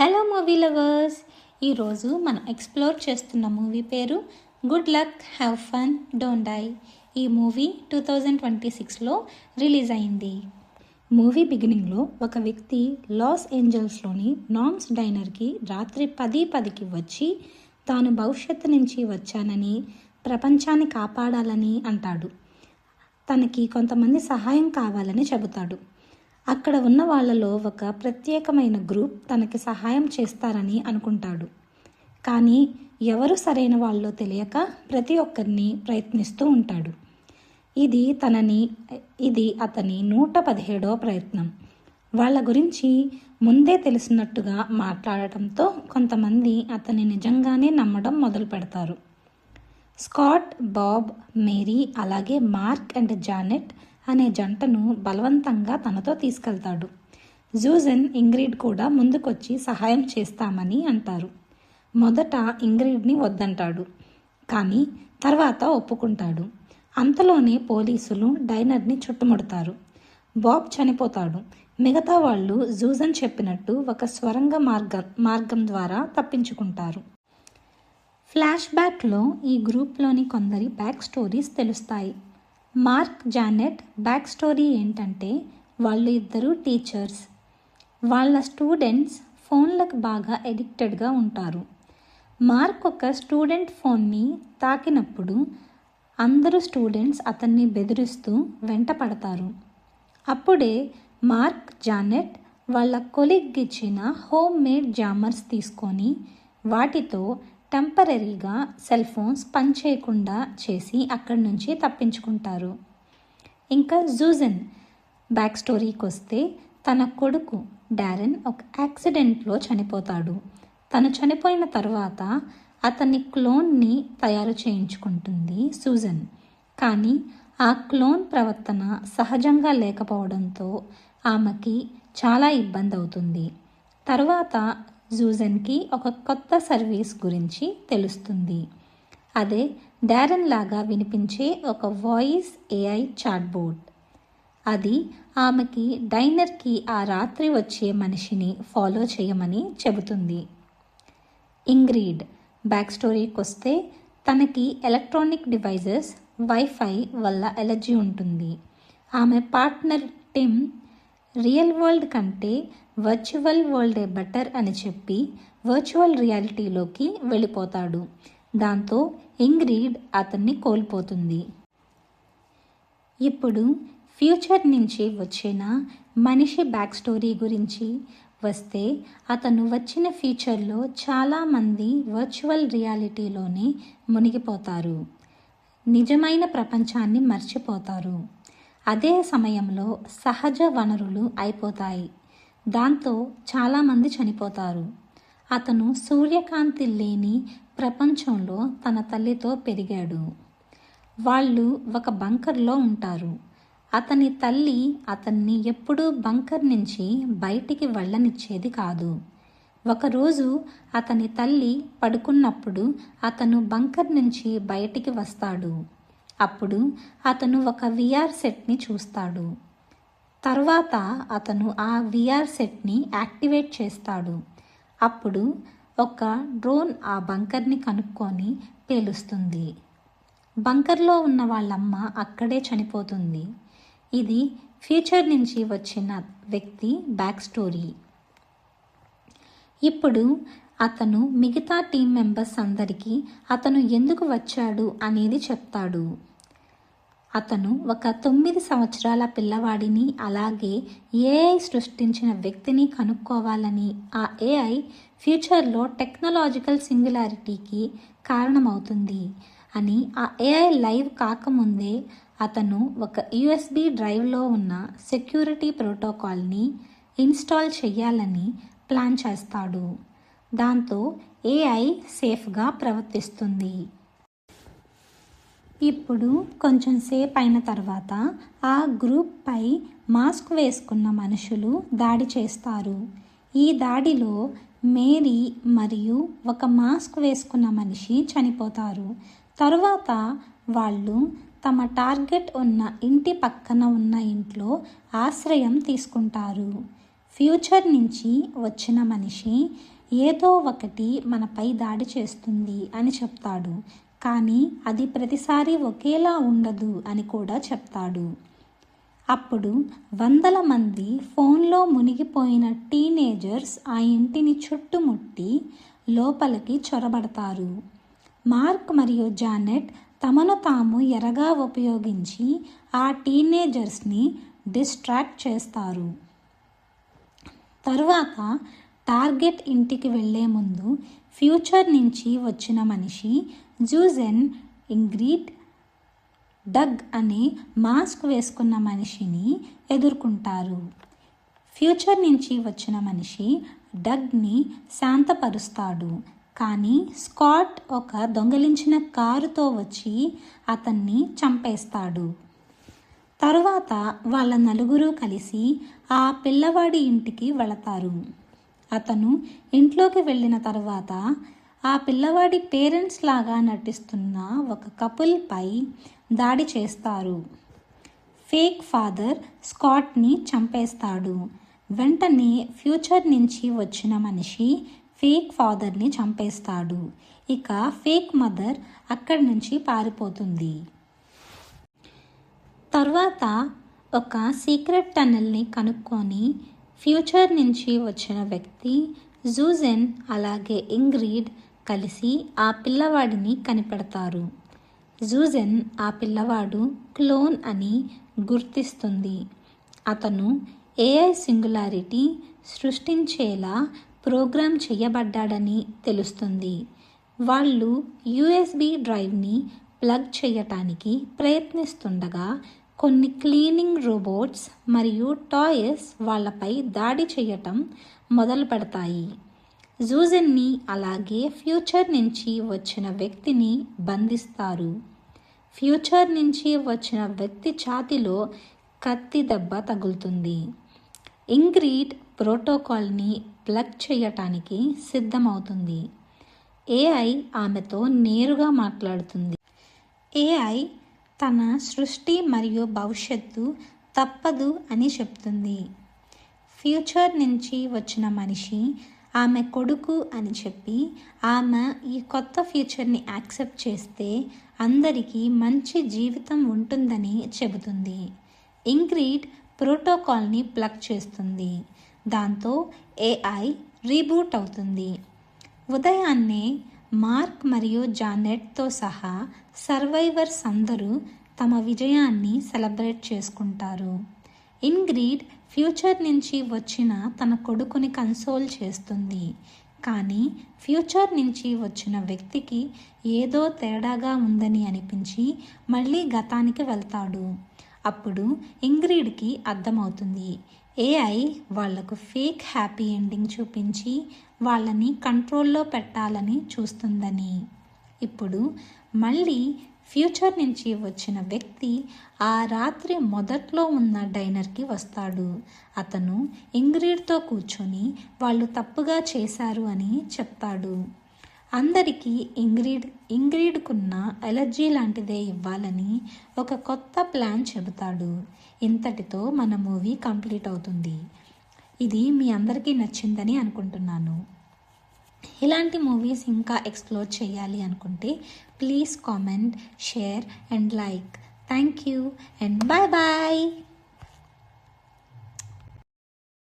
Hello movie lovers, ఈరోజు మనం explore చేస్తున్న మూవీ పేరు good luck have fun don't die. ఈ మూవీ 2026లో రిలీజ్ అయింది. మూవీ బిగినింగ్లో ఒక వ్యక్తి లాస్ ఏంజల్స్లోని నామ్స్ డైనర్కి రాత్రి 10:10కి వచ్చి తాను భవిష్యత్తు నుంచి వచ్చానని, ప్రపంచాన్ని కాపాడాలని అంటాడు. తనకి కొంతమంది సహాయం కావాలని చెబుతాడు. అక్కడ ఉన్న వాళ్ళలో ఒక ప్రత్యేకమైన గ్రూప్ తనకి సహాయం చేస్తారని అనుకుంటాడు. కానీ ఎవరు సరైన వాళ్ళో తెలియక ప్రతి ఒక్కరిని ప్రయత్నిస్తూ ఉంటాడు. ఇది అతని 117వ ప్రయత్నం. వాళ్ళ గురించి ముందే తెలిసినట్టుగా మాట్లాడటంతో కొంతమంది అతన్ని నిజంగానే నమ్మడం మొదలు పెడతారు. స్కాట్, బాబ్, మేరీ అలాగే మార్క్ అండ్ జానెట్ అనే జంటను బలవంతంగా తనతో తీసుకెళ్తాడు. జూజన్, ఇంగ్రిడ్ కూడా ముందుకొచ్చి సహాయం చేస్తామని అంటారు. మొదట ఇంగ్రిడ్ని వద్దంటాడు, కానీ తర్వాత ఒప్పుకుంటాడు. అంతలోనే పోలీసులు డైనర్ని చుట్టుముడతారు. బాబ్ చనిపోతాడు. మిగతా వాళ్ళు జూజన్ చెప్పినట్టు ఒక స్వరంగ మార్గం ద్వారా తప్పించుకుంటారు. ఫ్లాష్ బ్యాక్లో ఈ గ్రూప్లోని కొందరి బ్యాక్ స్టోరీస్ తెలుస్తాయి. మార్క్, జానెట్ బ్యాక్ స్టోరీ ఏంటంటే వాళ్ళు ఇద్దరు టీచర్స్. వాళ్ళ స్టూడెంట్స్ ఫోన్లకు బాగా ఎడిక్టెడ్గా ఉంటారు. మార్క్ ఒక స్టూడెంట్ ఫోన్ని తాకినప్పుడు అందరూ స్టూడెంట్స్ అతన్ని బెదిరిస్తూ వెంట పడతారు. అప్పుడే మార్క్, జానెట్ వాళ్ళ కొలీగ్ ఇచ్చిన హోమ్ మేడ్ జామర్స్ తీసుకొని వాటితో టెంపరీగా సెల్ ఫోన్స్ పనిచేయకుండా చేసి అక్కడి నుంచి తప్పించుకుంటారు. ఇంకా జూజన్ బ్యాక్ స్టోరీకి వస్తే తన కొడుకు డారెన్ ఒక యాక్సిడెంట్లో చనిపోతాడు. తను చనిపోయిన తర్వాత అతని క్లోన్ని తయారు చేయించుకుంటుంది సూజన్. కానీ ఆ క్లోన్ ప్రవర్తన సహజంగా లేకపోవడంతో ఆమెకి చాలా ఇబ్బంది అవుతుంది. తర్వాత జూజన్కి ఒక కొత్త సర్వీస్ గురించి తెలుస్తుంది. అదే డారెన్ లాగా వినిపించే ఒక వాయిస్ ఏఐ చాట్బోట్. అది ఆమెకి డైనర్కి ఆ రాత్రి వచ్చే మనిషిని ఫాలో చేయమని చెబుతుంది. ఇంగ్రిడ్ బ్యాక్ స్టోరీకి వస్తే తనకి ఎలక్ట్రానిక్ డివైజెస్, వైఫై వల్ల ఎలర్జీ ఉంటుంది. ఆమె పార్ట్నర్ టిమ్ రియల్ వరల్డ్ కంటే వర్చువల్ వరల్డే బెటర్ అని చెప్పి వర్చువల్ రియాలిటీలోకి వెళ్ళిపోతాడు. దాంతో ఇంగ్రిడ్ అతన్ని కోల్పోతుంది. ఇప్పుడు ఫ్యూచర్ నుంచి వచ్చిన మనిషి బ్యాక్ స్టోరీ గురించి వస్తే అతను వచ్చిన ఫ్యూచర్లో చాలామంది వర్చువల్ రియాలిటీలోనే మునిగిపోతారు. నిజమైన ప్రపంచాన్ని మర్చిపోతారు. అదే సమయంలో సహజ వనరులు అయిపోతాయి. దాంతో చాలామంది చనిపోతారు. అతను సూర్యకాంతి లేని ప్రపంచంలో తన తల్లితో పెరిగాడు. వాళ్ళు ఒక బంకర్లో ఉంటారు. అతని తల్లి అతన్ని ఎప్పుడూ బంకర్ నుంచి బయటికి వెళ్ళనిచ్చేది కాదు. ఒకరోజు అతని తల్లి పడుకున్నప్పుడు అతను బంకర్ నుంచి బయటికి వస్తాడు. అప్పుడు అతను ఒక విఆర్ సెట్ని చూస్తాడు. తర్వాత అతను ఆ విఆర్ సెట్ని యాక్టివేట్ చేస్తాడు. అప్పుడు ఒక డ్రోన్ ఆ బంకర్ని కనుక్కొని పేలుస్తుంది. బంకర్లో ఉన్న వాళ్ళమ్మ అక్కడే చనిపోతుంది. ఇది ఫ్యూచర్ నుంచి వచ్చిన వ్యక్తి బ్యాక్ స్టోరీ. ఇప్పుడు అతను మిగతా టీం మెంబర్స్ అందరికీ అతను ఎందుకు వచ్చాడు అనేది చెప్తాడు. అతను ఒక 9 సంవత్సరాల పిల్లవాడిని, అలాగే ఏఐ సృష్టించిన వ్యక్తిని కనుక్కోవాలని, ఆ ఏఐ ఫ్యూచర్లో టెక్నాలజికల్ సింగులారిటీకి కారణమవుతుంది అని, ఆ ఏఐ లైవ్ కాకముందే అతను ఒక యూఎస్బి డ్రైవ్లో ఉన్న సెక్యూరిటీ ప్రోటోకాల్ని ఇన్స్టాల్ చేయాలని ప్లాన్ చేస్తాడు. దాంతో ఏఐ సేఫ్గా ప్రవర్తిస్తుంది. ఇప్పుడు కొంచెం సేపు అయిన తర్వాత ఆ గ్రూప్పై మాస్క్ వేసుకున్న మనుషులు దాడి చేస్తారు. ఈ దాడిలో మేరీ మరియు ఒక మాస్క్ వేసుకున్న మనిషి చనిపోతారు. తరువాత వాళ్ళు తమ టార్గెట్ ఉన్న ఇంటి పక్కన ఉన్న ఇంట్లో ఆశ్రయం తీసుకుంటారు. ఫ్యూచర్ నుంచి వచ్చిన మనిషి ఏదో ఒకటి మనపై దాడి చేస్తుంది అని చెప్తాడు, కానీ అది ప్రతిసారి ఒకేలా ఉండదు అని కూడా చెప్తాడు. అప్పుడు వందల మంది ఫోన్లో మునిగిపోయిన టీనేజర్స్ ఆ ఇంటిని చుట్టుముట్టి లోపలికి చొరబడతారు. మార్క్ మరియు జానెట్ తమను తాము ఎరగా ఉపయోగించి ఆ టీనేజర్స్ని డిస్ట్రాక్ట్ చేస్తారు. తరువాత టార్గెట్ ఇంటికి వెళ్లే ముందు ఫ్యూచర్ నుంచి వచ్చిన మనిషి జూజెన్, ఇంగ్రిడ్, డగ్ అనే మాస్క్ వేసుకున్న మనిషిని ఎదుర్కొంటారు. ఫ్యూచర్ నుంచి వచ్చిన మనిషి డగ్ని శాంతపరుస్తాడు, కానీ స్కాట్ ఒక దొంగిలించిన కారుతో వచ్చి అతన్ని చంపేస్తాడు. తరువాత వాళ్ళ నలుగురు కలిసి ఆ పిల్లవాడి ఇంటికి వెళతారు. అతను ఇంట్లోకి వెళ్ళిన తర్వాత ఆ పిల్లవాడి పేరెంట్స్ లాగా నటిస్తున్న ఒక కపుల్పై దాడి చేస్తారు. ఫేక్ ఫాదర్ స్కాట్ని చంపేస్తాడు. వెంటనే ఫ్యూచర్ నుంచి వచ్చిన మనిషి ఫేక్ ఫాదర్ని చంపేస్తాడు. ఇక ఫేక్ మదర్ అక్కడి నుంచి పారిపోతుంది. తర్వాత ఒక సీక్రెట్ టనెల్ని కనుక్కొని ఫ్యూచర్ నుంచి వచ్చిన వ్యక్తి జూజెన్ అలాగే ఇంగ్రిడ్ కలిసి ఆ పిల్లవాడిని కనిపెడతారు. జూజెన్ ఆ పిల్లవాడు క్లోన్ అని గుర్తిస్తుంది. అతను ఏఐ సింగులారిటీ సృష్టించేలా ప్రోగ్రామ్ చేయబడ్డాడని తెలుస్తుంది. వాళ్ళు యూఎస్బి డ్రైవ్ని ప్లగ్ చేయటానికి ప్రయత్నిస్తుండగా కొన్ని క్లీనింగ్ రోబోట్స్ మరియు టాయ్స్ వాళ్ళపై దాడి చేయటం మొదలు పెడతాయి. జూజెన్ని అలాగే ఫ్యూచర్ నుంచి వచ్చిన వ్యక్తిని బంధిస్తారు. ఫ్యూచర్ నుంచి వచ్చిన వ్యక్తి ఛాతీలో కత్తి దెబ్బ తగులుతుంది. ఇంగ్రిడ్ ప్రోటోకాల్ని ప్లగ్ చేయటానికి సిద్ధమవుతుంది. ఏఐ ఆమెతో నేరుగా మాట్లాడుతుంది. ఏఐ తన సృష్టి మరియు భవిష్యత్తు తప్పదు అని చెప్తుంది. ఫ్యూచర్ నుంచి వచ్చిన మనిషి ఆమె కొడుకు అని చెప్పి ఆమె ఈ కొత్త ఫ్యూచర్ని యాక్సెప్ట్ చేస్తే అందరికీ మంచి జీవితం ఉంటుందని చెబుతుంది. ఇంగ్రిడ్ ప్రోటోకాల్ని ప్లగ్ చేస్తుంది. దాంతో ఏఐ రీబూట్ అవుతుంది. ఉదయాన్నే మార్క్ మరియు జానెట్తో సహా సర్వైవర్స్ అందరూ తమ విజయాన్ని సెలబ్రేట్ చేసుకుంటారు. ఇంగ్రిడ్ ఫ్యూచర్ నుంచి వచ్చిన తన కొడుకుని కన్సోల్ చేస్తుంది, కానీ ఫ్యూచర్ నుంచి వచ్చిన వ్యక్తికి ఏదో తేడాగా ఉందని అనిపించి మళ్ళీ గతానికి వెళ్తాడు. అప్పుడు ఇంగ్రిడ్కి అర్థమవుతుంది ఏఐ వాళ్లకు ఫేక్ హ్యాపీ ఎండింగ్ చూపించి వాళ్ళని కంట్రోల్లో పెట్టాలని చూస్తుందని. ఇప్పుడు మళ్ళీ ఫ్యూచర్ నుంచి వచ్చిన వ్యక్తి ఆ రాత్రి మొదట్లో ఉన్న డైనర్కి వస్తాడు. అతను ఇంగ్రిడ్తో కూర్చొని వాళ్ళు తప్పుగా చేశారు అని చెప్తాడు. అందరికీ ఇంగ్రిడ్కున్న ఎలర్జీ లాంటిదే ఇవ్వాలని ఒక కొత్త ప్లాన్ చెబుతాడు. ఇంతటితో మన మూవీ కంప్లీట్ అవుతుంది. ఇది మీ అందరికీ నచ్చిందని అనుకుంటున్నాను. ఇలాంటి మూవీస్ ఇంకా ఎక్స్ప్లోర్ చేయాలి అనుకుంటే please comment, share and like. Thank you and bye bye.